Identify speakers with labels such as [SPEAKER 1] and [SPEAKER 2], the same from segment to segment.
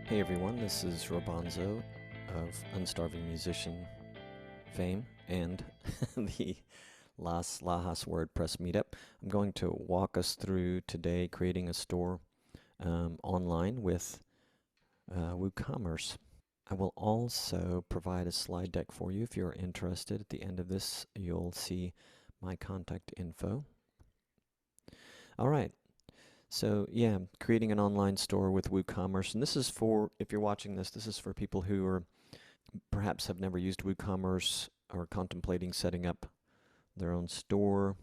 [SPEAKER 1] Hey everyone, this is Robonzo of Unstarving Musician fame and the Las Lajas Wordpress meetup. I'm going to walk us through today creating a store online with Woocommerce. I will also provide a slide deck for you if you're interested. At the end of this, you'll see my contact info. All right. So yeah, creating an online store with Woocommerce, and this is for, if you're watching this, this is for people who are perhaps have never used WooCommerce or contemplating setting up their own store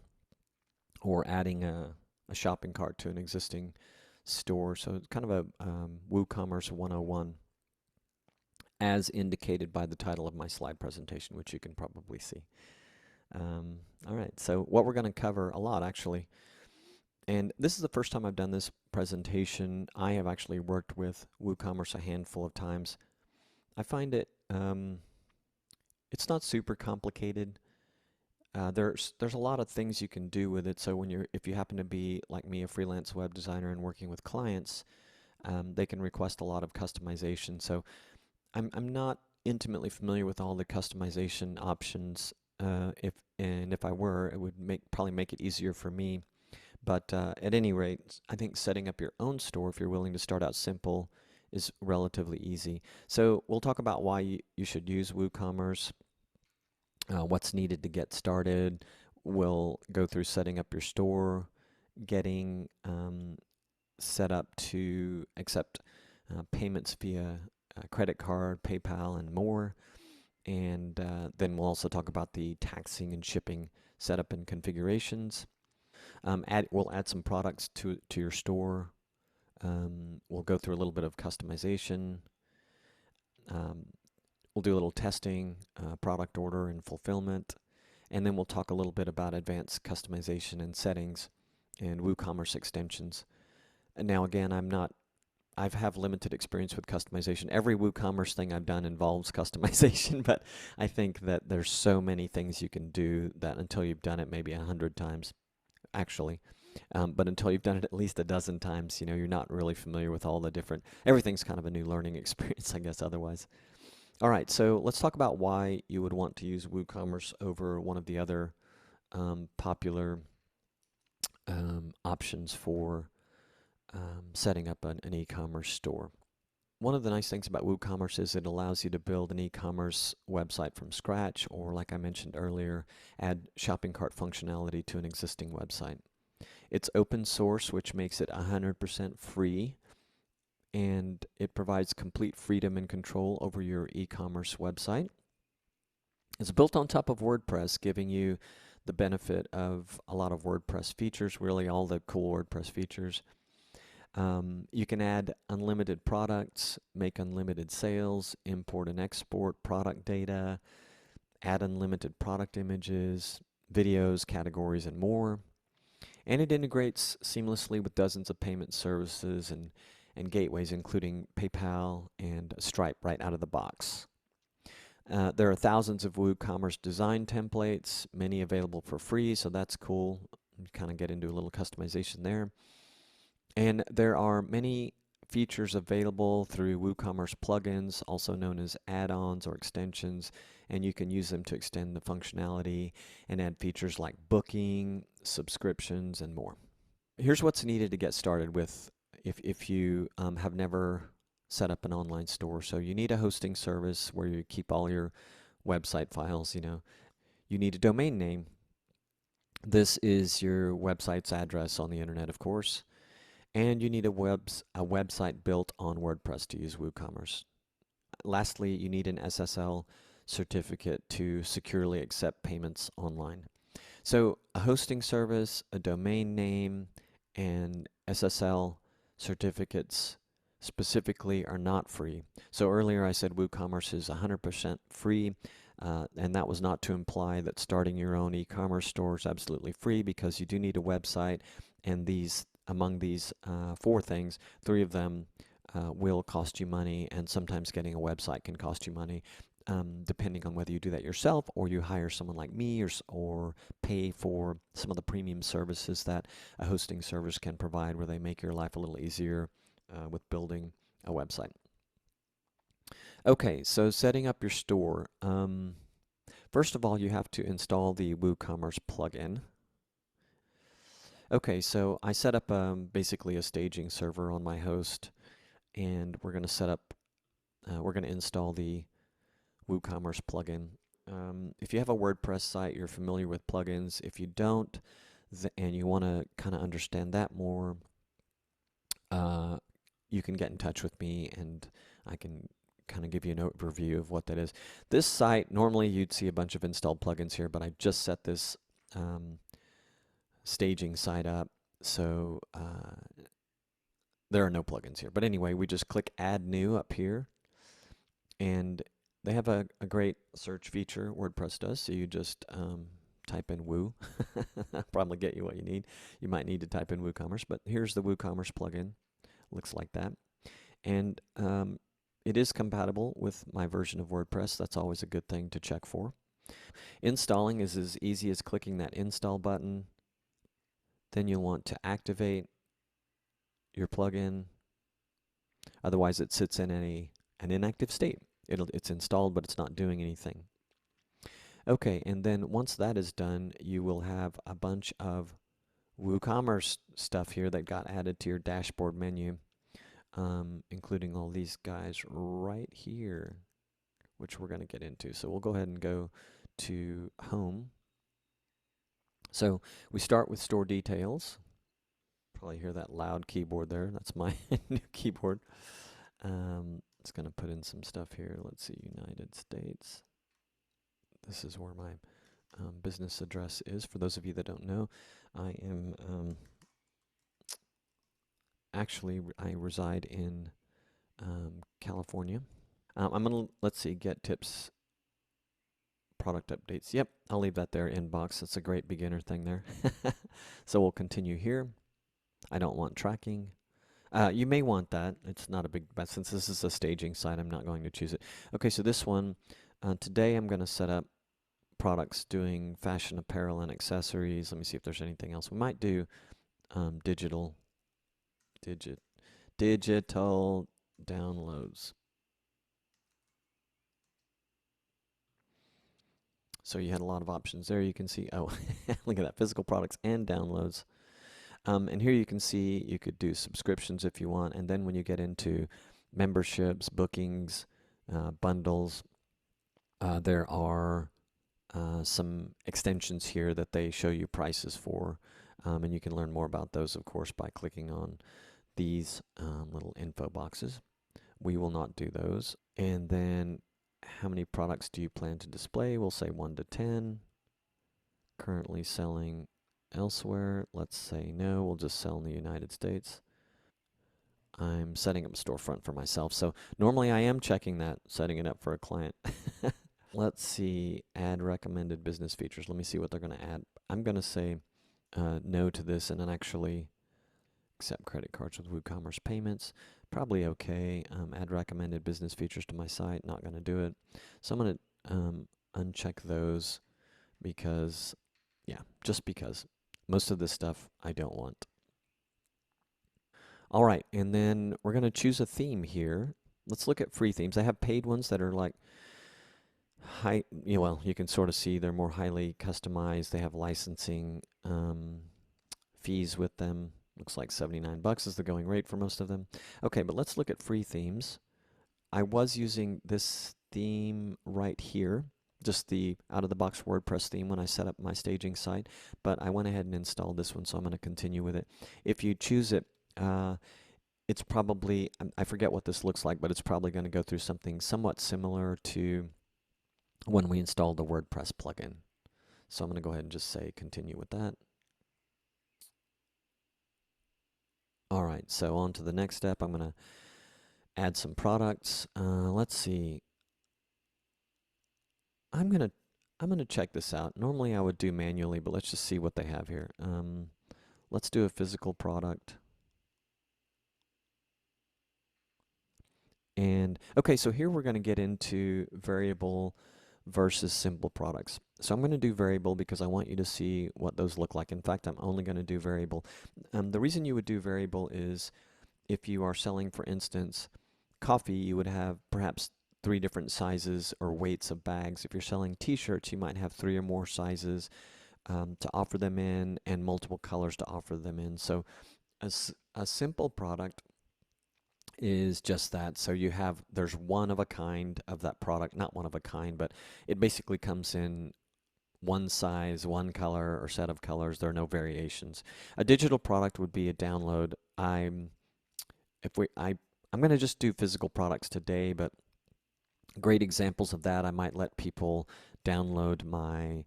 [SPEAKER 1] or adding a shopping cart to an existing store. So it's kind of a WooCommerce 101 as indicated by the title of my slide presentation, which you can probably see. All right, so what we're going to cover a lot actually, and this is the first time I've done this presentation. I have actually worked with WooCommerce a handful of times. I find it it's not super complicated. There's a lot of things you can do with it. So if you happen to be like me, a freelance web designer and working with clients, they can request a lot of customization. So I'm not intimately familiar with all the customization options. If I were, it would probably make it easier for me. But at any rate, I think setting up your own store, if you're willing to start out simple, is relatively easy. So we'll talk about why you should use WooCommerce, what's needed to get started. We'll go through setting up your store, getting set up to accept payments via credit card, PayPal, and more. And then we'll also talk about the taxing and shipping setup and configurations. We'll add some products to your store. We'll go through a little bit of customization. We'll do a little testing, product order and fulfillment, and then we'll talk a little bit about advanced customization and settings and WooCommerce extensions. And now again, I have limited experience with customization. Every WooCommerce thing I've done involves customization, but I think that there's so many things you can do that until you've done it maybe 100 times, actually. But until you've done it at least a dozen times, you're not really familiar with all the different, everything's kind of a new learning experience, I guess, otherwise. All right, so let's talk about why you would want to use WooCommerce over one of the other popular options for setting up an e-commerce store. One of the nice things about WooCommerce is it allows you to build an e-commerce website from scratch, or like I mentioned earlier, add shopping cart functionality to an existing website. It's open source, which makes it 100% free, and it provides complete freedom and control over your e-commerce website. It's built on top of WordPress, giving you the benefit of a lot of WordPress features, really all the cool WordPress features. You can add unlimited products, make unlimited sales, import and export product data, add unlimited product images, videos, categories, and more. And it integrates seamlessly with dozens of payment services and gateways, including PayPal and Stripe right out of the box. There are thousands of WooCommerce design templates, many available for free, so that's cool. You kind of get into a little customization there. And there are many features available through WooCommerce plugins, also known as add-ons or extensions, and you can use them to extend the functionality and add features like booking, subscriptions, and more. Here's what's needed to get started with if you have never set up an online store. So you need a hosting service where you keep all your website files. You need a domain name. This is your website's address on the internet, of course. And you need a website built on WordPress to use WooCommerce. Lastly, you need an SSL certificate to securely accept payments online. So a hosting service, a domain name, and SSL certificates specifically are not free. So earlier I said WooCommerce is 100% free, and that was not to imply that starting your own e-commerce store is absolutely free, because you do need a website, and among these 4 things, 3 of them will cost you money, and sometimes getting a website can cost you money, depending on whether you do that yourself or you hire someone like me, or pay for some of the premium services that a hosting service can provide, where they make your life a little easier with building a website. Okay, so setting up your store. First of all, you have to install the WooCommerce plugin. Okay, so I set up basically a staging server on my host, and we're going to we're going to install the WooCommerce plugin. If you have a WordPress site, you're familiar with plugins. If you don't, and you want to kind of understand that more, uh, you can get in touch with me and I can kind of give you an overview of what that is. This site, normally you'd see a bunch of installed plugins here, but I just set this um, staging site up, so there are no plugins here. But anyway, we just click Add New up here, and they have a great search feature, WordPress does, so you just type in Woo. Probably get you what you need. You might need to type in WooCommerce, but here's the WooCommerce plugin. Looks like that. And it is compatible with my version of WordPress. That's always a good thing to check for. Installing is as easy as clicking that install button. Then you'll want to activate your plugin. Otherwise, it sits in an inactive state. It's installed, but it's not doing anything. Okay, and then once that is done, you will have a bunch of WooCommerce stuff here that got added to your dashboard menu, including all these guys right here, which we're going to get into. So we'll go ahead and go to Home. So we start with Store Details. Probably hear that loud keyboard there. That's my new keyboard. It's going to put in some stuff here. Let's see, United States. This is where my business address is. For those of you that don't know, I am I reside in California. I'm going to, let's see, get tips, product updates. Yep, I'll leave that there, inbox. That's a great beginner thing there. So we'll continue here. I don't want tracking. You may want that. It's not a big, but since this is a staging site, I'm not going to choose it. Okay, so this one, today I'm going to set up products doing fashion apparel and accessories. Let me see if there's anything else. We might do digital downloads. So you had a lot of options there. You can see, oh, look at that, physical products and downloads. And here you can see you could do subscriptions if you want. And then when you get into memberships, bookings, bundles, there are some extensions here that they show you prices for. And you can learn more about those, of course, by clicking on these little info boxes. We will not do those. And then how many products do you plan to display? We'll say 1 to 10. Currently selling elsewhere. Let's say no, we'll just sell in the United States. I'm setting up a storefront for myself. So normally I am checking that, setting it up for a client. Let's see, add recommended business features. Let me see what they're going to add. I'm going to say no to this and then actually accept credit cards with WooCommerce payments. Probably okay. Add recommended business features to my site. Not going to do it. So I'm going to uncheck those because, yeah, just because. Most of this stuff I don't want. All right, and then we're going to choose a theme here. Let's look at free themes. I have paid ones that are like well, you can sort of see they're more highly customized. They have licensing fees with them. Looks like $79 is the going rate for most of them. Okay, but let's look at free themes. I was using this theme right here, just the out-of-the-box WordPress theme when I set up my staging site, but I went ahead and installed this one, so I'm going to continue with it. If you choose it, it's probably, I forget what this looks like, but it's probably going to go through something somewhat similar to when we installed the WordPress plugin. So I'm going to go ahead and just say continue with that. All right, so on to the next step. I'm going to add some products. Let's see. I'm gonna check this out. Normally I would do manually, but let's just see what they have here. Let's do a physical product. And okay, so here we're going to get into variable versus simple products. So I'm going to do variable because I want you to see what those look like. In fact, I'm only going to do variable. The reason you would do variable is if you are selling, for instance, coffee, you would have perhaps 3 different sizes or weights of bags. If you're selling t-shirts, you might have 3 or more sizes to offer them in, and multiple colors to offer them in. So a simple product is just that. So there's one of a kind of that product, not one of a kind, but it basically comes in one size, one color, or set of colors. There are no variations. A digital product would be a download. I'm going to just do physical products today, but great examples of that, I might let people download my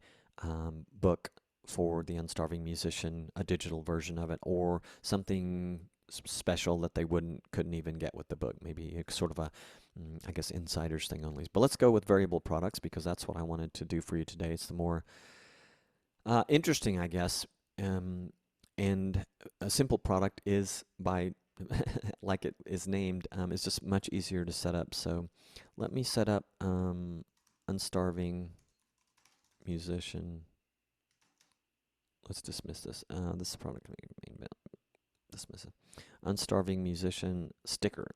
[SPEAKER 1] book for the Unstarving Musician, a digital version of it, or something special that they couldn't even get with the book. Maybe it's sort of a, I guess, insiders thing only. But let's go with variable products because that's what I wanted to do for you today. It's the more interesting, I guess. And a simple product is by like it is named, is just much easier to set up. So let me set up Unstarving Musician. Let's dismiss this. This is product name. Dismiss it. Unstarving Musician sticker.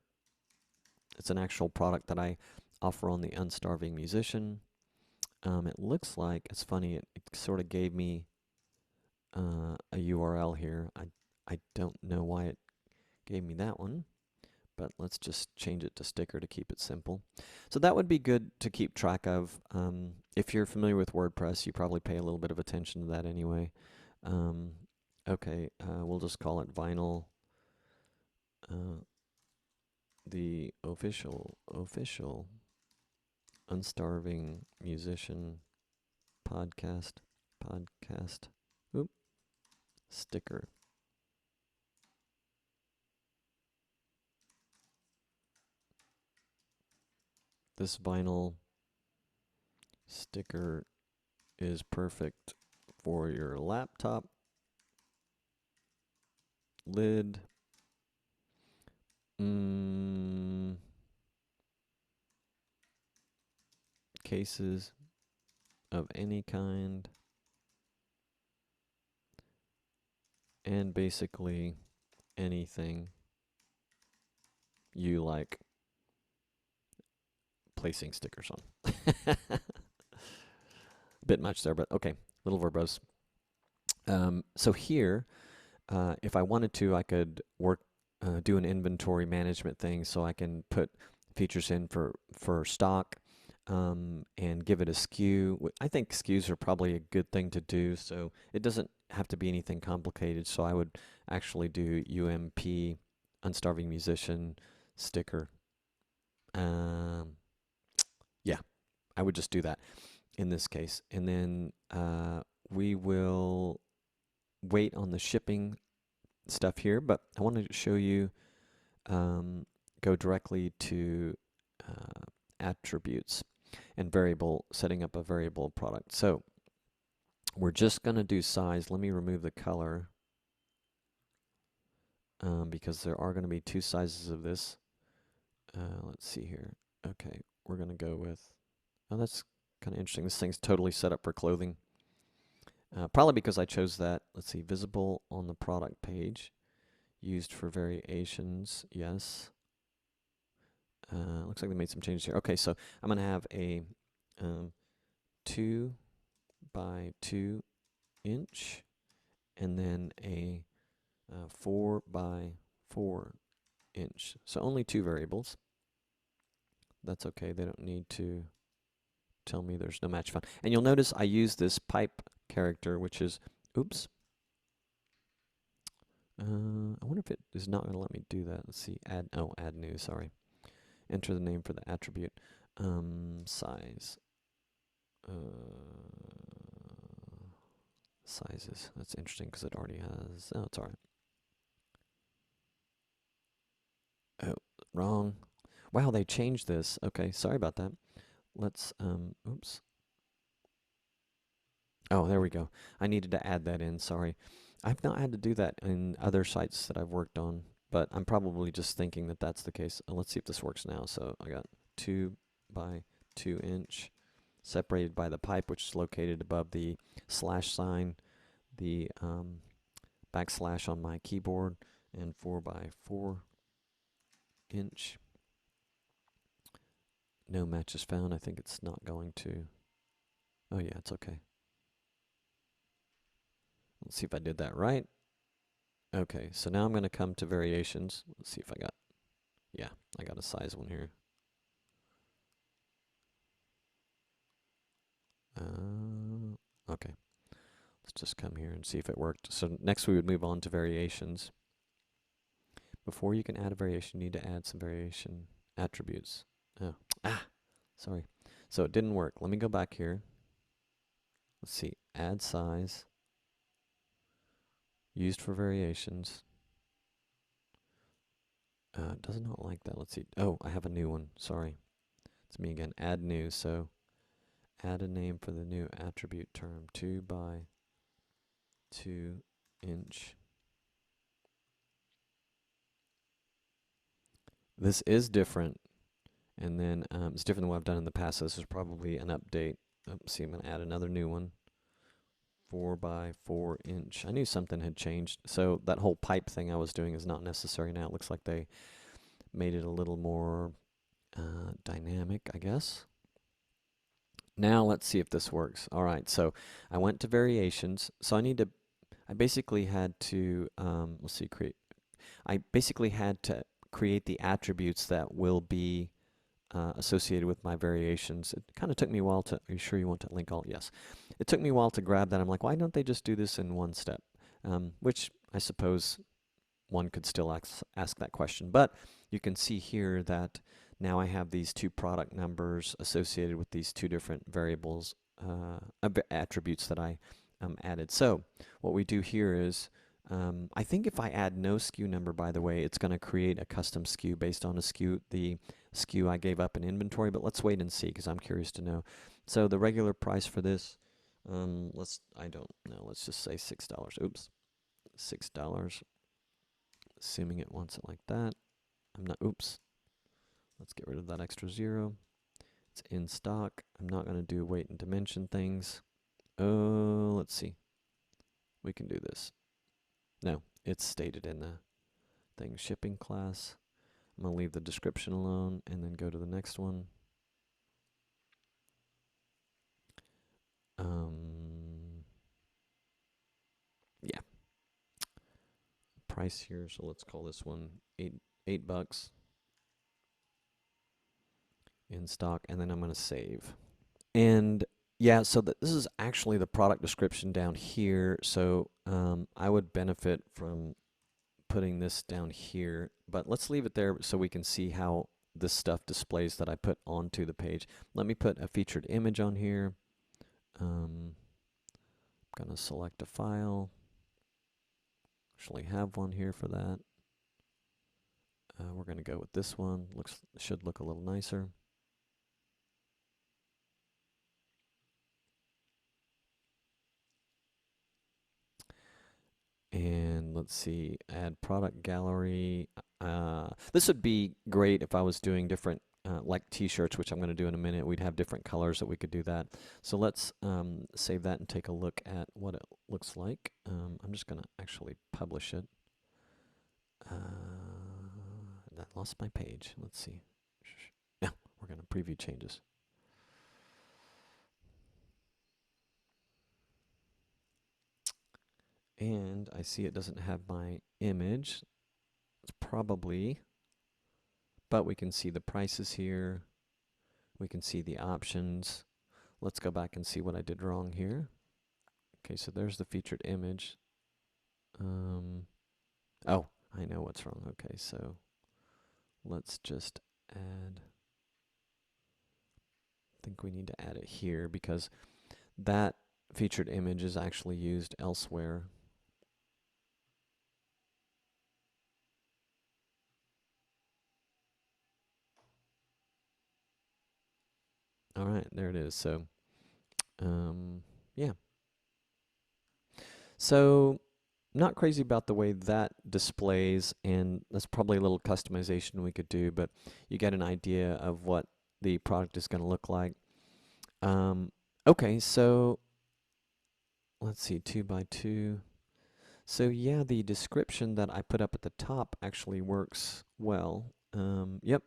[SPEAKER 1] It's an actual product that I offer on the Unstarving Musician. It looks like, it's funny, it sort of gave me a URL here. I don't know why it gave me that one, but let's just change it to sticker to keep it simple. So that would be good to keep track of. If you're familiar with WordPress, you probably pay a little bit of attention to that anyway. Okay, we'll just call it Vinyl, the official Unstarving Musician podcast, oop, sticker. This vinyl sticker is perfect for your laptop, lid, cases of any kind, and basically anything you like placing stickers on. A bit much there, but okay, little verbose. So here, if I wanted to, I could do an inventory management thing, so I can put features in for stock and give it a SKU. I think SKUs are probably a good thing to do, so it doesn't have to be anything complicated. So I would actually do UMP Unstarving Musician sticker. Yeah, I would just do that in this case, and then we will wait on the shipping stuff here, but I wanted to show you, go directly to attributes and setting up a variable product. So we're just going to do size. Let me remove the color because there are going to be 2 sizes of this. Let's see here. Okay, we're going to go with, oh, that's kind of interesting. This thing's totally set up for clothing. Probably because I chose that. Let's see, visible on the product page. Used for variations, yes. Looks like they made some changes here. Okay, so I'm going to have a 2 by 2 inch and then a 4 by 4 inch. So only 2 variables. That's okay. They don't need to tell me there's no match found. And you'll notice I use this pipe character, which is, oops. I wonder if it is not going to let me do that. Let's see. Add new, sorry. Enter the name for the attribute. Size. Sizes. That's interesting because it already has. Oh, it's alright. Oh, wrong. Wow, they changed this. Okay, sorry about that. Let's, oops. Oh, there we go. I needed to add that in, sorry. I've not had to do that in other sites that I've worked on, but I'm probably just thinking that that's the case. Let's see if this works now. So I got 2 by 2 inch separated by the pipe, which is located above the slash sign, the backslash on my keyboard, and 4 by 4 inch. no matches found. I think it's not going to. Oh yeah, it's okay. Let's see if I did that right. Okay, so now I'm going to come to variations. Let's see if I got, yeah, I got a size one here. Okay, let's just come here and see if it worked. So next we would move on to variations. Before you can add a variation, you need to add some variation attributes. Oh, sorry. So it didn't work. Let me go back here. Let's see, add size, used for variations. It does not like that. Let's see. Oh, I have a new one. Sorry. It's me again. Add new. So add a name for the new attribute term. 2 by 2 inch. This is different. And then it's different than what I've done in the past. So this is probably an update. Oops, see, I'm going to add another new one. 4 by 4 inch. I knew something had changed. So that whole pipe thing I was doing is not necessary now. It looks like they made it a little more dynamic, I guess. Now let's see if this works. All right, so I went to variations. So I basically had to, let's see, I basically had to create the attributes that will be associated with my variations. It kind of took me a while to, are you sure you want to link all? Yes. It took me a while to grab that. I'm like, why don't they just do this in one step? Which I suppose one could still ask that question. But you can see here that now I have these two product numbers associated with these two different variables, attributes that I added. So what we do here is, I think if I add no SKU number, by the way, it's going to create a custom SKU based on the SKU I gave up in inventory, but let's wait and see because I'm curious to know. So the regular price for this, I don't know, let's just say $6. Oops, $6. Assuming it wants it like that. Oops. Let's get rid of that extra 0. It's in stock. I'm not going to do weight and dimension things. Oh, let's see. We can do this. No, it's stated in the thing, shipping class. I'm going to leave the description alone and then go to the next one. Yeah. Price here, so let's call this one $8 in stock, and then I'm going to save. And yeah, so this is actually the product description down here. So I would benefit from putting this down here, but let's leave it there so we can see how this stuff displays that I put onto the page. Let me put a featured image on here. I'm going to select a file. Actually have one here for that. We're going to go with this one. Should look a little nicer. And let's see, add product gallery. This would be great if I was doing different, like t-shirts, which I'm going to do in a minute. We'd have different colors that we could do that. So let's save that and take a look at what it looks like. I'm just going to actually publish it. I lost my page. Let's see. Yeah, we're going to preview changes. And I see it doesn't have my image. It's probably, but we can see the prices here. We can see the options. Let's go back and see what I did wrong here. Okay, so there's the featured image. Oh, I know what's wrong. Okay, so let's just add, I think we need to add it here because that featured image is actually used elsewhere. All right, there it is. So, yeah. So, not crazy about the way that displays, and that's probably a little customization we could do, but you get an idea of what the product is going to look like. Okay, so let's see, 2 by 2. So yeah, the description that I put up at the top actually works well. Yep,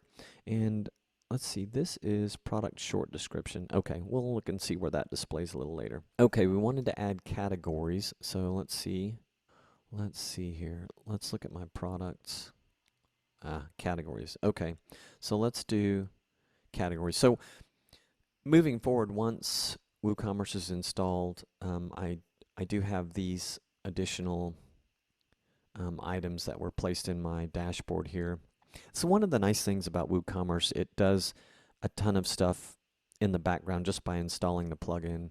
[SPEAKER 1] and let's see, this is product short description. Okay, we'll look and see where that displays a little later. Okay, we wanted to add categories, so let's see. Let's see here. Let's look at my products. Categories. Okay, so let's do categories. So moving forward, once WooCommerce is installed, I do have these additional items that were placed in my dashboard here. So one of the nice things about WooCommerce, it does a ton of stuff in the background just by installing the plugin.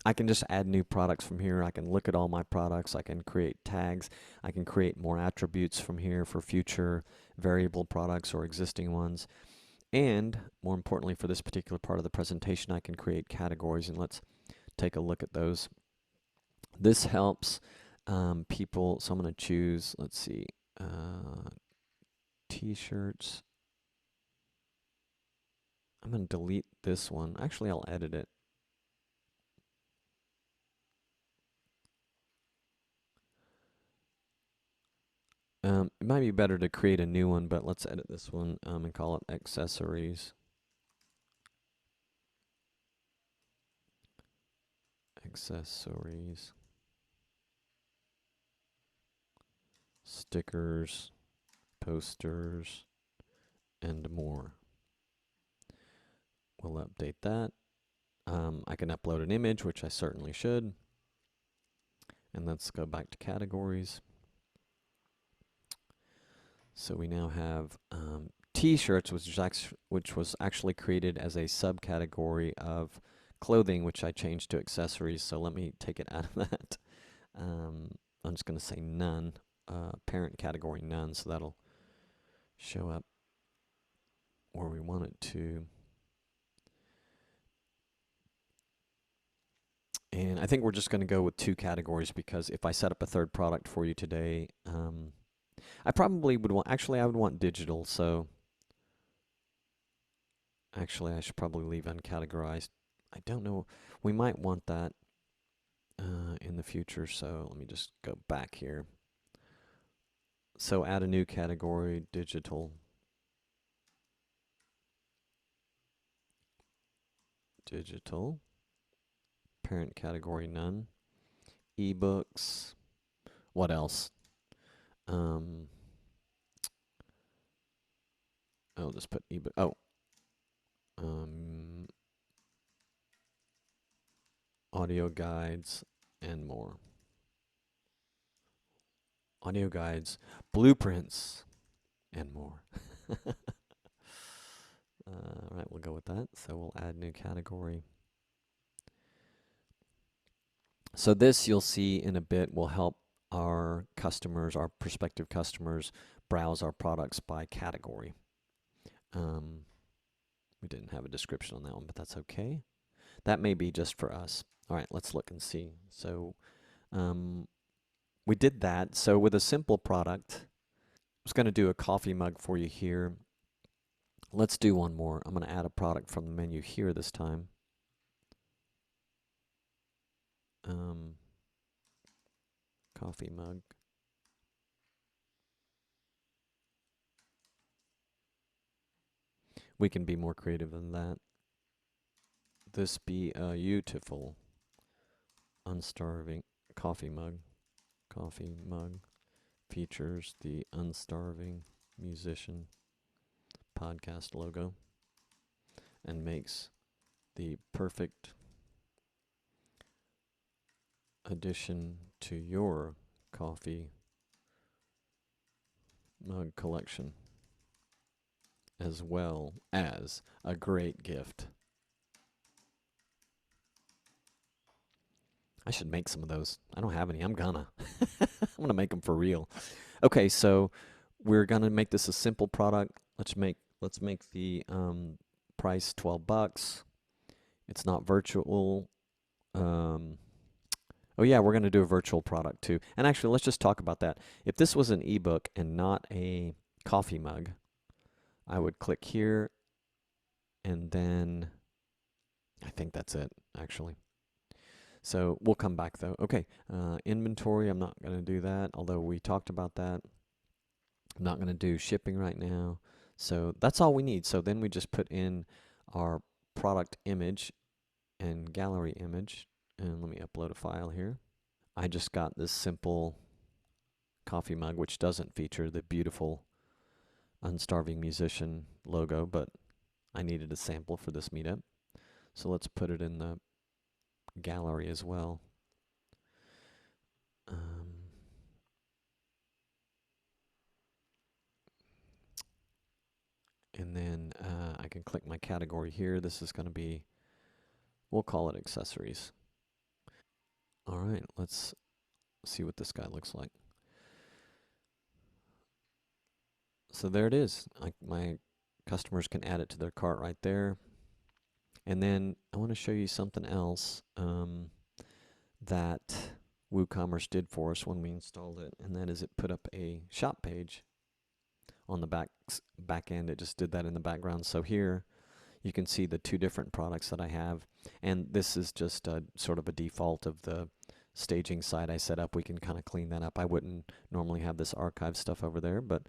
[SPEAKER 1] I can just add new products from here. I can look at all my products. I can create tags. I can create more attributes from here for future variable products or existing ones. And more importantly, for this particular part of the presentation, I can create categories, and let's take a look at those. This helps people. So I'm going to choose, let's see, t-shirts. I'm going to delete this one. Actually, I'll edit it. It might be better to create a new one, but let's edit this one and call it accessories. Accessories. Stickers, posters, and more. We'll update that. I can upload an image, which I certainly should. And let's go back to categories. So we now have t-shirts, which was actually created as a subcategory of clothing, which I changed to accessories. So let me take it out of that. I'm just going to say none, parent category none, so that'll show up where we want it to. And I think we're just going to go with 2 categories, because if I set up a third product for you today, I probably would want, actually I would want digital, so actually I should probably leave uncategorized. I don't know, we might want that in the future, so let me just go back here. So add a new category, digital. Digital. Parent category none. Ebooks. What else? I'll just put ebook. Oh. Audio guides and more. Audio guides, blueprints, and more. All right, we'll go with that. So we'll add new category. So this, you'll see in a bit, will help our customers, our prospective customers, browse our products by category. We didn't have a description on that one, but that's okay. That may be just for us. All right, let's look and see. So we did that. So with a simple product, I was going to do a coffee mug for you here. Let's do one more. I'm going to add a product from the menu here this time. Coffee mug. We can be more creative than that. This be a beautiful, unstarving coffee mug. Coffee mug features the unstarving musician podcast logo and makes the perfect addition to your coffee mug collection, as well as a great gift. I should make some of those. I don't have any. I'm gonna. I'm gonna make them for real. Okay, so we're gonna make this a simple product. Let's make the price $12. It's not virtual. Oh yeah, we're gonna do a virtual product too. And actually, let's just talk about that. If this was an ebook and not a coffee mug, I would click here, and then I think that's it, actually. So we'll come back though. Okay, inventory, I'm not going to do that, although we talked about that. I'm not going to do shipping right now. So that's all we need. So then we just put in our product image and gallery image. And let me upload a file here. I just got this simple coffee mug, which doesn't feature the beautiful Unstarving Musician logo, but I needed a sample for this meetup. So let's put it in the gallery as well. And then I can click my category here. This is going to be, we'll call it accessories. All right, let's see what this guy looks like. So there it is. My customers can add it to their cart right there. And then I want to show you something else that Woocommerce did for us when we installed it, and that is it put up a shop page on the back end. It just did that in the background. So here you can see the two different products that I have, and this is just a sort of a default of the staging site I set up. We can kind of clean that up. I wouldn't normally have this archive stuff over there, but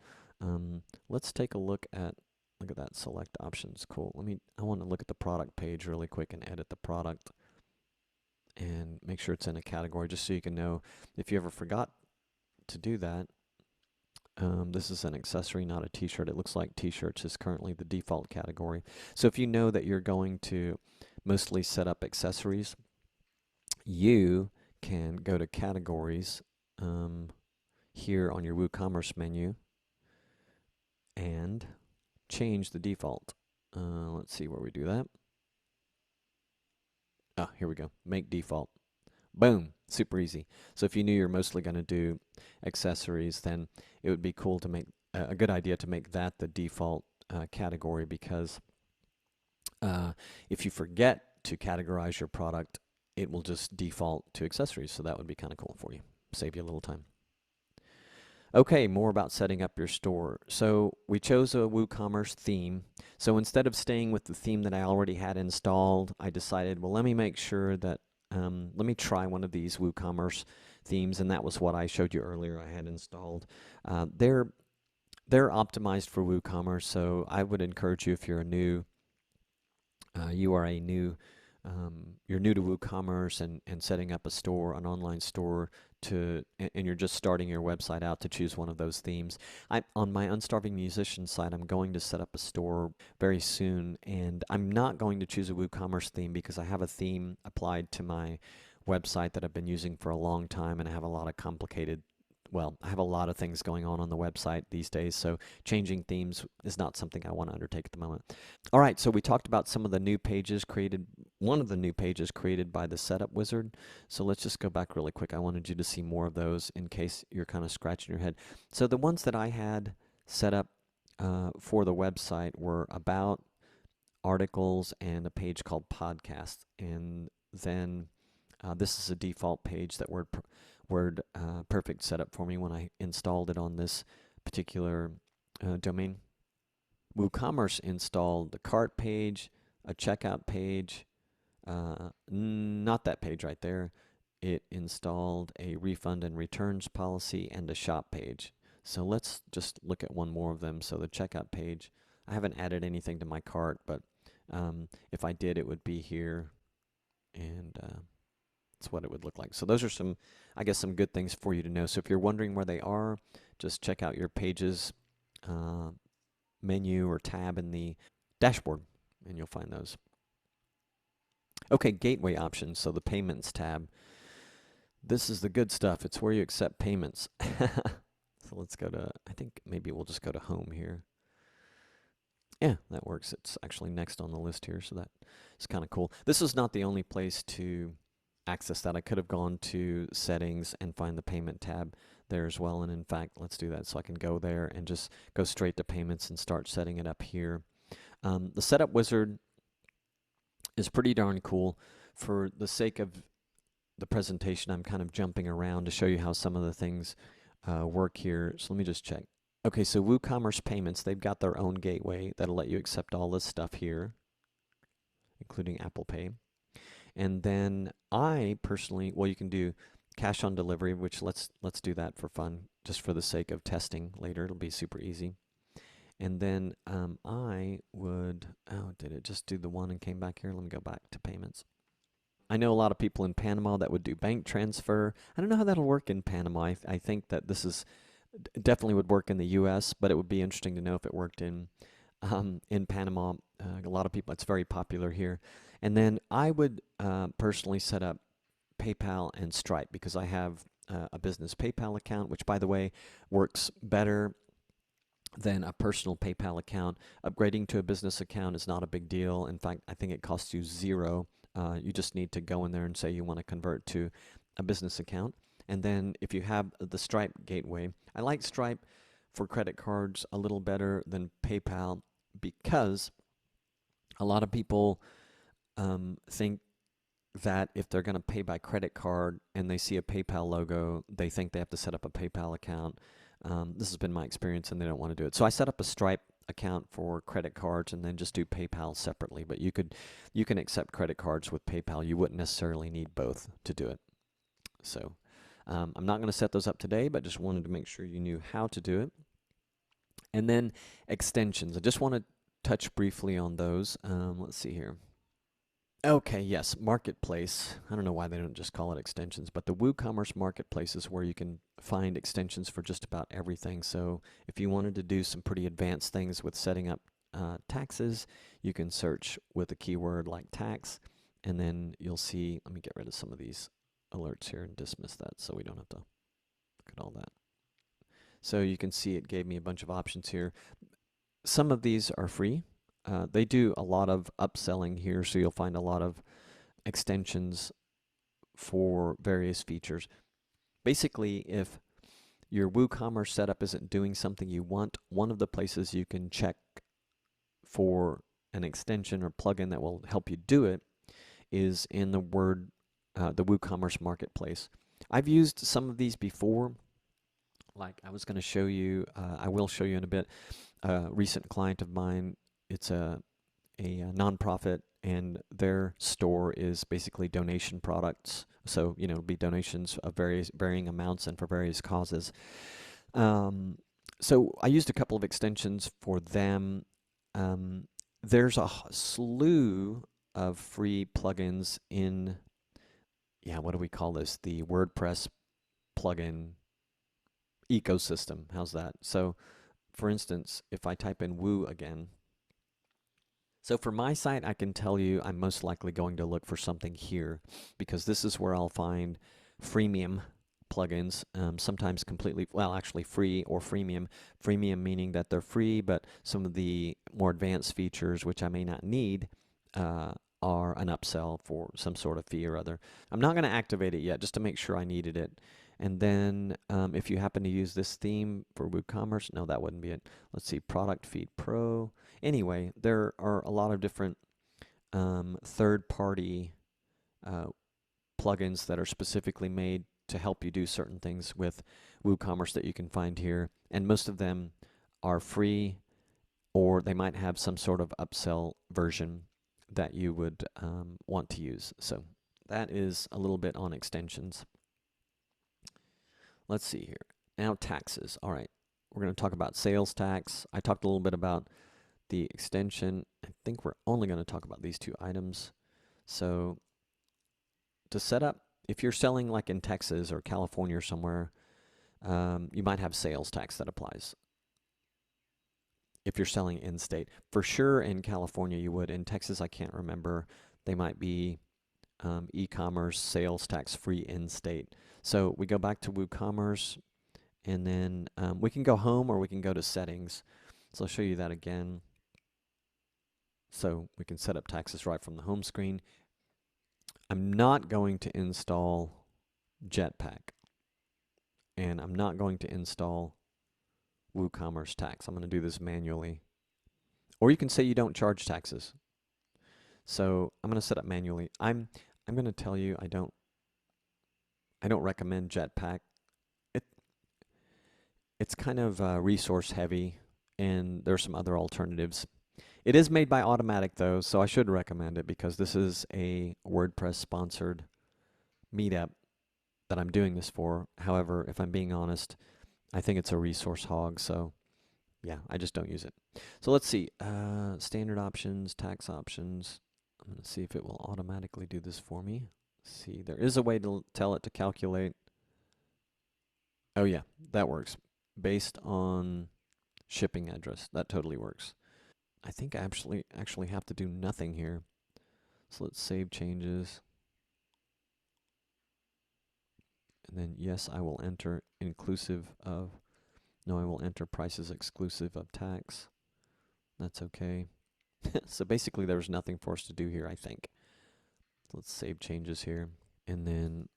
[SPEAKER 1] let's take a look at that select options. Cool. I want to look at the product page really quick and edit the product and make sure it's in a category, just so you can know if you ever forgot to do that. This is an accessory, not a t-shirt. It looks like t-shirts is currently the default category. So if you know that you're going to mostly set up accessories, you can go to categories here on your WooCommerce menu and change the default. Let's see where we do that. Ah, here we go. Make default. Boom, super easy. So if you knew you're mostly going to do accessories, then it would be cool to make a good idea to make that the default category, because if you forget to categorize your product, it will just default to accessories. So that would be kind of cool for you. Save you a little time. Okay, more about setting up your store. So we chose a WooCommerce theme. So instead of staying with the theme that I already had installed, I decided, well, let me make sure that let me try one of these WooCommerce themes, and that was what I showed you earlier I had installed. They're optimized for WooCommerce, so I would encourage you, if you're you're new to WooCommerce and setting up a store, an online store, and you're just starting your website out, to choose one of those themes. On my Unstarving Musician site, I'm going to set up a store very soon, and I'm not going to choose a WooCommerce theme because I have a theme applied to my website that I've been using for a long time, and I have a lot of I have a lot of things going on the website these days, so changing themes is not something I want to undertake at the moment. All right, so we talked about some of the new pages created, one of the new pages created by the setup wizard. So let's just go back really quick. I wanted you to see more of those in case you're kind of scratching your head. So the ones that I had set up for the website were about, articles, and a page called podcast. And then this is a default page that WordPerfect set up for me when I installed it on this particular domain. WooCommerce installed the cart page, a checkout page, not that page right there. It installed a refund and returns policy and a shop page. So let's just look at one more of them. So the checkout page, I haven't added anything to my cart, but if I did, it would be here, and that's what it would look like. So those are some good things for you to know. So if you're wondering where they are, just check out your pages menu or tab in the dashboard, and you'll find those. Okay, gateway options, so the payments tab. This is the good stuff. It's where you accept payments. So let's go to, I think maybe we'll just go to home here. Yeah, that works. It's actually next on the list here, so that is kind of cool. This is not the only place to access that. I could have gone to settings and find the payment tab there as well, and in fact, let's do that. So I can go there and just go straight to payments and start setting it up here. The setup wizard is pretty darn cool. For the sake of the presentation, I'm kind of jumping around to show you how some of the things work here. So let me just check. Okay, so WooCommerce Payments, they've got their own gateway that'll let you accept all this stuff here, including Apple Pay. And then I personally, well, you can do cash on delivery, which let's do that for fun, just for the sake of testing later. It'll be super easy. And then I would, oh, did it just do the one and came back here? Let me go back to payments. I know a lot of people in Panama that would do bank transfer. I don't know how that'll work in Panama. I think that this is definitely would work in the U.S., but it would be interesting to know if it worked in Panama. A lot of people, it's very popular here. And then I would personally set up PayPal and Stripe because I have a business PayPal account, which, by the way, works better than a personal PayPal account. Upgrading to a business account is not a big deal. In fact, I think it costs you zero. You just need to go in there and say you want to convert to a business account. And then if you have the Stripe gateway, I like Stripe for credit cards a little better than PayPal because a lot of people think that if they're going to pay by credit card and they see a PayPal logo, they think they have to set up a PayPal account. This has been my experience, and they don't want to do it. So I set up a Stripe account for credit cards, and then just do PayPal separately. But you can accept credit cards with PayPal. You wouldn't necessarily need both to do it. So I'm not going to set those up today, but just wanted to make sure you knew how to do it. And then extensions. I just want to touch briefly on those. Let's see here. Okay, yes, marketplace. I don't know why they don't just call it extensions, but the WooCommerce marketplace is where you can find extensions for just about everything. So if you wanted to do some pretty advanced things with setting up taxes, you can search with a keyword like tax, and then you'll see, let me get rid of some of these alerts here and dismiss that so we don't have to look at all that. So you can see it gave me a bunch of options here. Some of these are free. They do a lot of upselling here, so you'll find a lot of extensions for various features. Basically, if your WooCommerce setup isn't doing something you want, one of the places you can check for an extension or plugin that will help you do it is in the WooCommerce marketplace. I've used some of these before. Like I was going to show you, I will show you in a bit. A recent client of mine, it's a nonprofit, and their store is basically donation products. So it'll be donations of varying amounts and for various causes. So I used a couple of extensions for them. There's a slew of free plugins in, what do we call this? The WordPress plugin ecosystem. How's that? So, for instance, if I type in Woo again, so for my site, I can tell you I'm most likely going to look for something here because this is where I'll find freemium plugins, sometimes completely, actually free or freemium. Freemium meaning that they're free, but some of the more advanced features, which I may not need, are an upsell for some sort of fee or other. I'm not going to activate it yet just to make sure I needed it. And then if you happen to use this theme for WooCommerce, no, that wouldn't be it. Let's see, Product Feed Pro. Anyway, there are a lot of different third-party plugins that are specifically made to help you do certain things with WooCommerce that you can find here. And most of them are free, or they might have some sort of upsell version that you would want to use. So that is a little bit on extensions. Let's see here. Now taxes. All right. We're going to talk about sales tax. I talked a little bit about the extension. I think we're only going to talk about these two items. So to set up, if you're selling like in Texas or California or somewhere, you might have sales tax that applies. If you're selling in-state. For sure in California you would. In Texas, I can't remember. They might be e-commerce sales tax free in-state. So we go back to WooCommerce, and then we can go home or we can go to settings. So I'll show you that again. So we can set up taxes right from the home screen. I'm not going to install Jetpack, and I'm not going to install WooCommerce tax. I'm going to do this manually. Or you can say you don't charge taxes. So I'm going to set up manually. I'm going to tell you I don't recommend Jetpack. It's kind of resource heavy, and there's some other alternatives. It is made by Automatic though, so I should recommend it because this is a WordPress sponsored meetup that I'm doing this for. However, if I'm being honest, I think it's a resource hog, so Yeah, I just don't use it. So let's see. Standard options, tax options. I'm going to see if it will automatically do this for me. See, there is a way to tell it to calculate. Oh yeah, that works. Based on shipping address. That totally works. I think I actually have to do nothing here. So let's save changes. And then yes, I will enter inclusive of, no, I will enter prices exclusive of tax. That's okay. So basically there's nothing for us to do here, I think. Let's save changes here. And then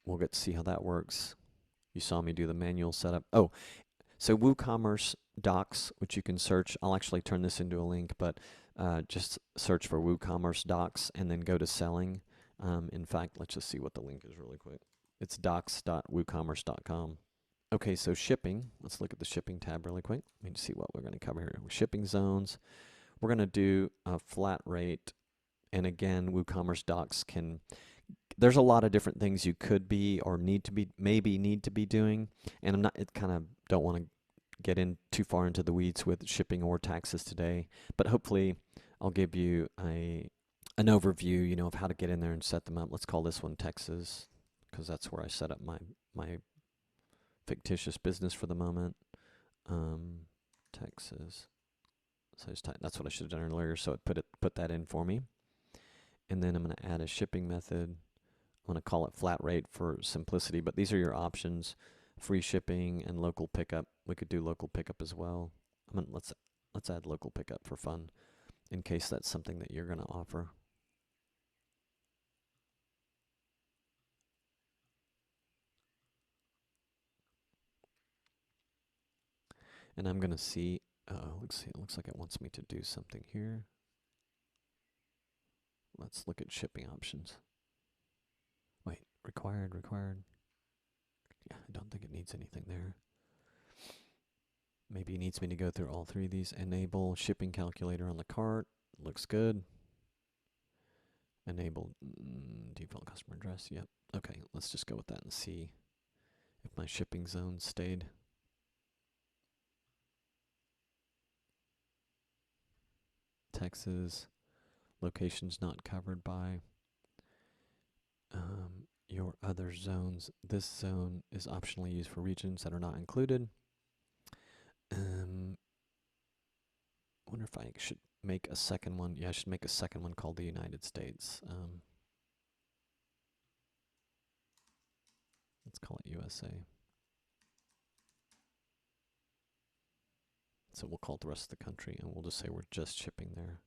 [SPEAKER 1] we'll get to see how that works. You saw me do the manual setup. Oh, so WooCommerce docs, which you can search. I'll actually turn this into a link, but just search for WooCommerce docs and then go to selling. In fact, let's just see what the link is really quick. It's docs.woocommerce.com. Okay, so shipping. Let's look at the shipping tab really quick. Let me see what we're going to cover here. Shipping zones. We're going to do a flat rate. And again, WooCommerce docs can, there's a lot of different things you could be or need to be, maybe need to be doing. And I'm not, it kind of don't want to get in too far into the weeds with shipping or taxes today, but hopefully I'll give you an overview, you know, of how to get in there and set them up. Let's call this one Texas, because that's where I set up my fictitious business for the moment. Texas. So that's what I should have done earlier. So it put that in for me. And then I'm going to add a shipping method. I'm going to call it flat rate for simplicity, but these are your options: free shipping and local pickup. We could do local pickup as well. Let's add local pickup for fun, in case that's something that you're going to offer. And I'm going to see. Let's see. It looks like it wants me to do something here. Let's look at shipping options. Wait, required. Yeah, I don't think it needs anything there. Maybe it needs me to go through all three of these. Enable shipping calculator on the cart. Looks good. Enable default customer address. Yep. Okay, let's just go with that and see if my shipping zone stayed. Texas. Locations not covered by your other zones. This zone is optionally used for regions that are not included. Wonder if I should make a second one. Yeah, I should make a second one called the United States. Let's call it USA. So we'll call it the rest of the country, and we'll just say we're just shipping there.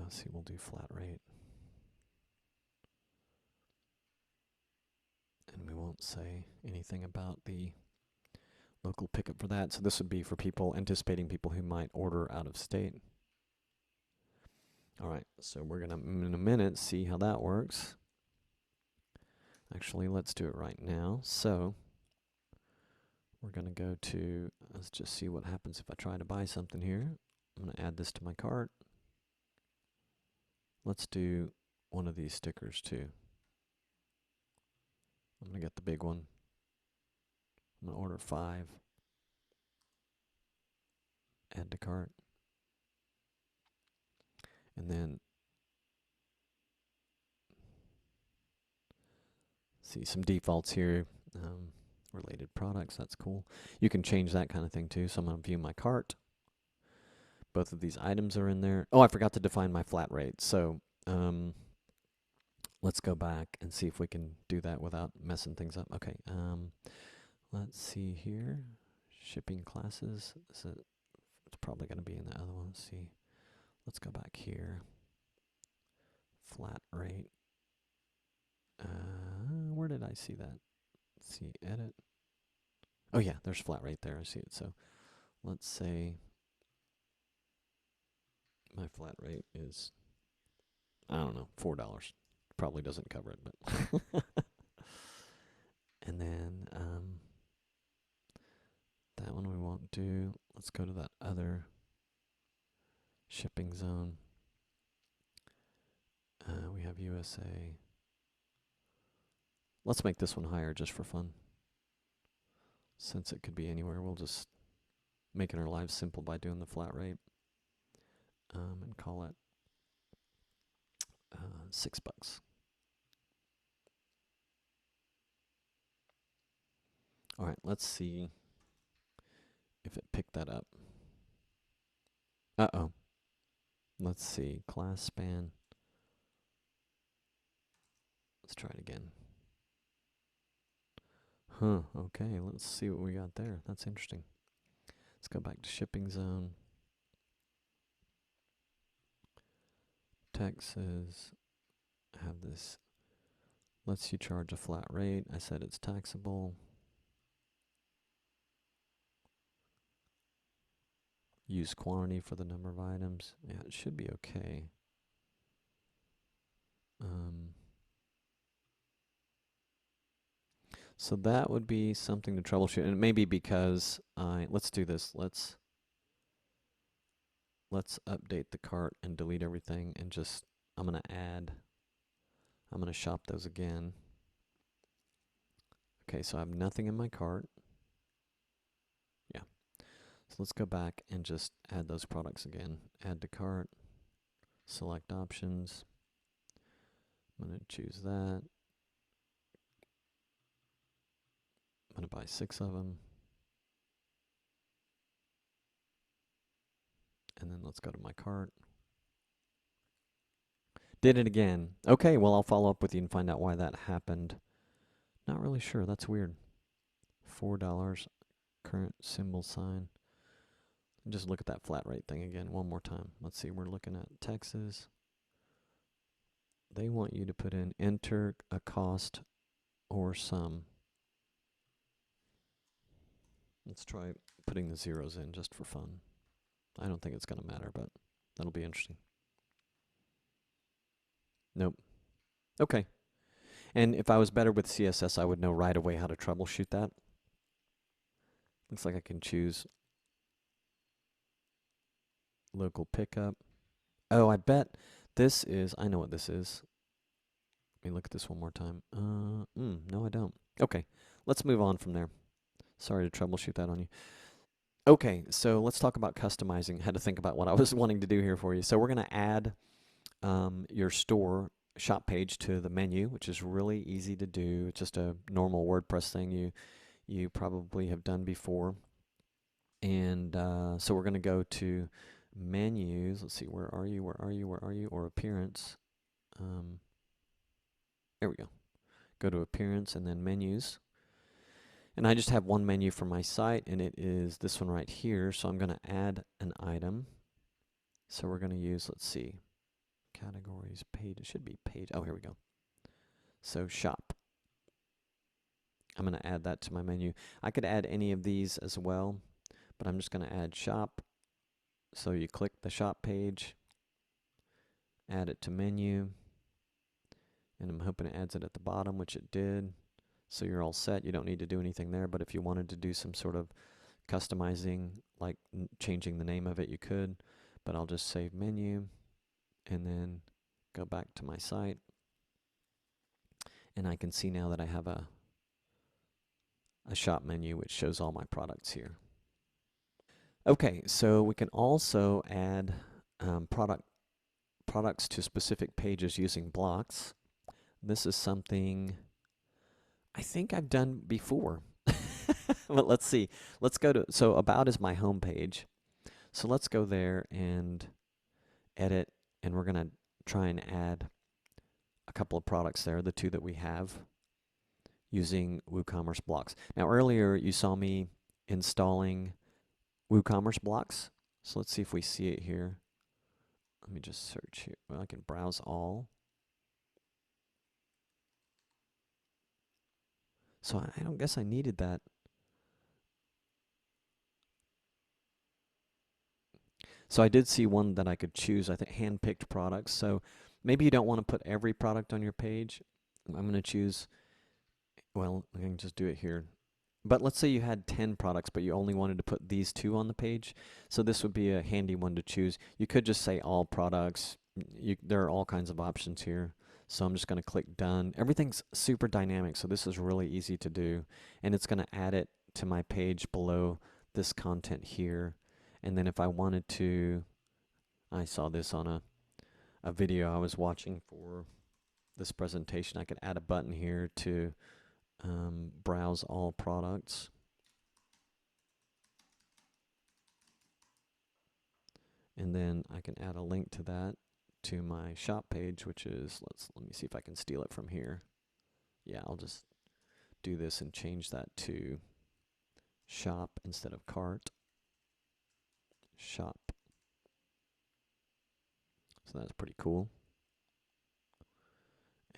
[SPEAKER 1] Let's see, we'll do flat rate. And we won't say anything about the local pickup for that. So this would be for people, anticipating people who might order out of state. All right, so we're going to, in a minute, see how that works. Actually, let's do it right now. So we're going to go to, let's just see what happens if I try to buy something here. I'm going to add this to my cart. Let's do one of these stickers too. I'm going to get the big one. I'm going to order 5. Add to cart. And then see some defaults here. Related products, that's cool. You can change that kind of thing too. So I'm going to view my cart. Both of these items are in there. Oh, I forgot to define my flat rate. So let's go back and see if we can do that without messing things up. Okay, let's see here. Shipping classes. It's probably going to be in the other one. Let's see. Let's go back here. Flat rate. Where did I see that? Let's see, edit. Oh yeah, there's flat rate there. I see it. So let's say my flat rate is, I don't know, $4. Probably doesn't cover it, but and then that one we won't do. Let's go to that other shipping zone. We have USA. Let's make this one higher just for fun. Since it could be anywhere, we'll just making our lives simple by doing the flat rate. And call it $6. All right, let's see if it picked that up. Uh-oh. Let's see, class span. Let's try it again. Huh, okay, let's see what we got there. That's interesting. Let's go back to shipping zone. Taxes, have this, lets you charge a flat rate. I said it's taxable. Use quantity for the number of items. Yeah, it should be okay. So that would be something to troubleshoot, and maybe because let's do this. Let's update the cart and delete everything, and just I'm gonna shop those again. Okay, so I have nothing in my cart. Yeah. So let's go back and just add those products again. Add to cart. Select options. I'm gonna choose that. I'm gonna buy 6 of them. And then let's go to my cart. Did it again. Okay, well, I'll follow up with you and find out why that happened. Not really sure. That's weird. $4. Current symbol sign. Just look at that flat rate thing again one more time. Let's see. We're looking at Texas. They want you to put in enter a cost or sum. Let's try putting the zeros in just for fun. I don't think it's going to matter, but that'll be interesting. Nope. Okay. And if I was better with CSS, I would know right away how to troubleshoot that. Looks like I can choose local pickup. Oh, I bet this is, I know what this is. Let me look at this one more time. No, I don't. Okay, let's move on from there. Sorry to troubleshoot that on you. Okay, so let's talk about customizing. I had to think about what I was wanting to do here for you. So we're going to add your store shop page to the menu, which is really easy to do. It's just a normal WordPress thing you probably have done before. And so we're going to go to menus. Let's see, where are you? Or appearance. There we go. Go to appearance and then menus. And I just have one menu for my site, and it is this one right here. So I'm going to add an item. So we're going to use, let's see, categories, page. It should be page. Oh, here we go. So shop. I'm going to add that to my menu. I could add any of these as well, but I'm just going to add shop. So you click the shop page, add it to menu, and I'm hoping it adds it at the bottom, which it did. So you're all set. You don't need to do anything there, but if you wanted to do some sort of customizing, like changing the name of it, you could. But I'll just save menu and then go back to my site. And I can see now that I have a shop menu which shows all my products here. Okay, so we can also add products to specific pages using blocks. This is something I think I've done before. But let's see. Let's go to, so about is my home page. So let's go there and edit, and we're going to try and add a couple of products there, the two that we have, using WooCommerce blocks. Now earlier you saw me installing WooCommerce blocks. So let's see if we see it here. Let me just search here. Well, I can browse all. So I don't guess I needed that. So I did see one that I could choose, I think hand-picked products. So maybe you don't want to put every product on your page. I'm going to choose, well, I can just do it here. But let's say you had 10 products, but you only wanted to put these two on the page. So this would be a handy one to choose. You could just say all products. There are all kinds of options here. So I'm just going to click done. Everything's super dynamic, so this is really easy to do. And it's going to add it to my page below this content here. And then if I wanted to, I saw this on a video I was watching for this presentation, I could add a button here to browse all products. And then I can add a link to that to my shop page, which is, let me see if I can steal it from here. Yeah, I'll just do this and change that to shop instead of cart. Shop. So that's pretty cool.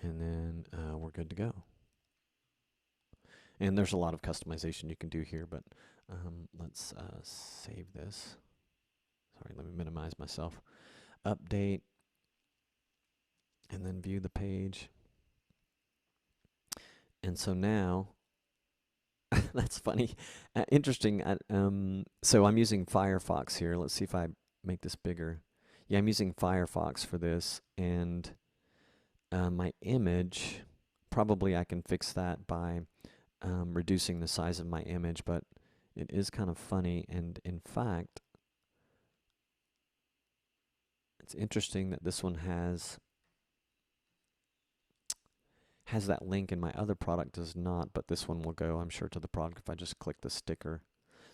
[SPEAKER 1] And then we're good to go. And there's a lot of customization you can do here, but let's save this. Sorry, let me minimize myself. Update, and then view the page. And so now, that's funny, interesting. So I'm using Firefox here. Let's see if I make this bigger. Yeah, I'm using Firefox for this, and my image, probably I can fix that by reducing the size of my image, but it is kind of funny. And in fact, it's interesting that this one has that link and my other product does not, but this one will go, I'm sure, to the product if I just click the sticker.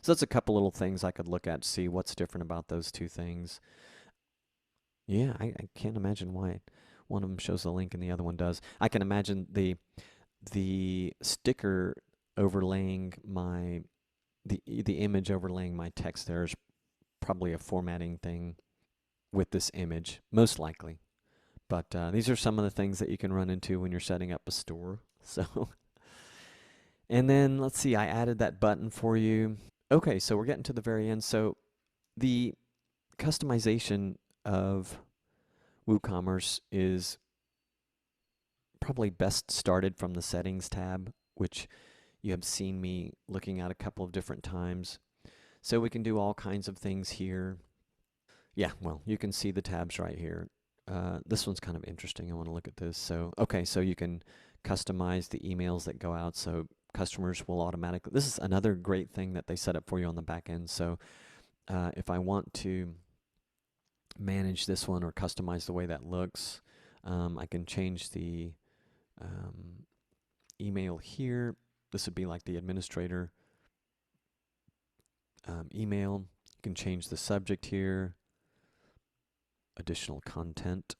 [SPEAKER 1] So that's a couple little things I could look at to see what's different about those two things. Yeah, I can't imagine why one of them shows the link and the other one does. I can imagine the sticker overlaying the image overlaying my text there is probably a formatting thing with this image, most likely. But these are some of the things that you can run into when you're setting up a store. So, and then let's see, I added that button for you. Okay, so we're getting to the very end. So the customization of WooCommerce is probably best started from the settings tab, which you have seen me looking at a couple of different times. So we can do all kinds of things here. Yeah, well, you can see the tabs right here. This one's kind of interesting. I want to look at this. So, okay, so you can customize the emails that go out. So customers will automatically, this is another great thing that they set up for you on the back end. So if I want to manage this one or customize the way that looks, I can change the email here. This would be like the administrator email. You can change the subject here. Additional content.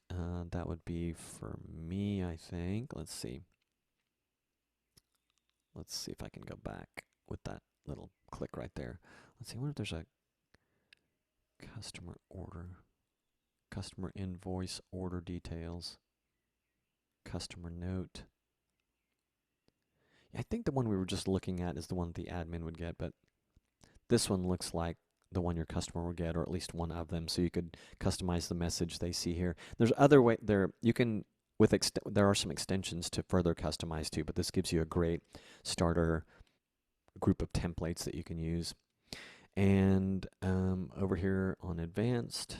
[SPEAKER 1] That would be for me, I think. Let's see. Let's see if I can go back with that little click right there. Let's see. I wonder if there's a customer order, customer invoice, order details, customer note. Yeah, I think the one we were just looking at is the one the admin would get, but this one looks like the one your customer will get, or at least one of them. So you could customize the message they see here. There's other way there. You can there are some extensions to further customize too, but this gives you a great starter group of templates that you can use. And over here on advanced,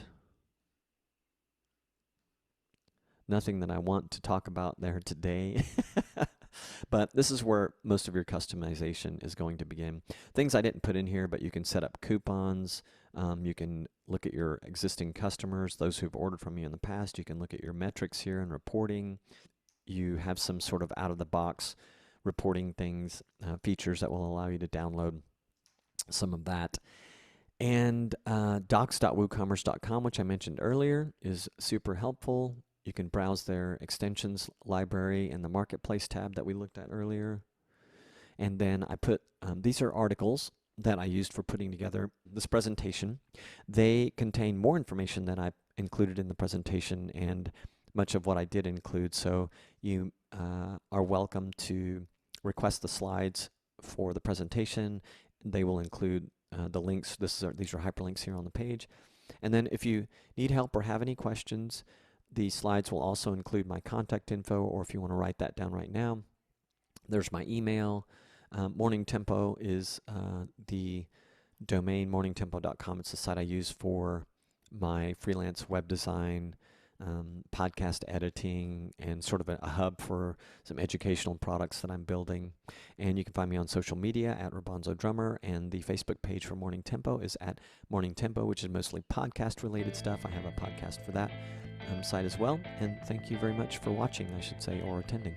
[SPEAKER 1] nothing that I want to talk about there today. But this is where most of your customization is going to begin. Things I didn't put in here, but you can set up coupons. You can look at your existing customers, those who've ordered from you in the past. You can look at your metrics here and reporting. You have some sort of out-of-the-box reporting things, features that will allow you to download some of that. And docs.woocommerce.com, which I mentioned earlier, is super helpful. You can browse their extensions library in the marketplace tab that we looked at earlier. And then I put, these are articles that I used for putting together this presentation. They contain more information than I included in the presentation and much of what I did include. So you are welcome to request the slides for the presentation. They will include the links. These are hyperlinks here on the page. And then if you need help or have any questions, the slides will also include my contact info, or if you want to write that down right now, there's my email. Morning Tempo is the domain, morningtempo.com. It's the site I use for my freelance web design podcast editing, and sort of a hub for some educational products that I'm building. And you can find me on social media at Rabanzo Drummer, and the Facebook page for Morning Tempo is at Morning Tempo, which is mostly podcast related stuff. I have a podcast for that site as well. And thank you very much for watching, I should say, or attending.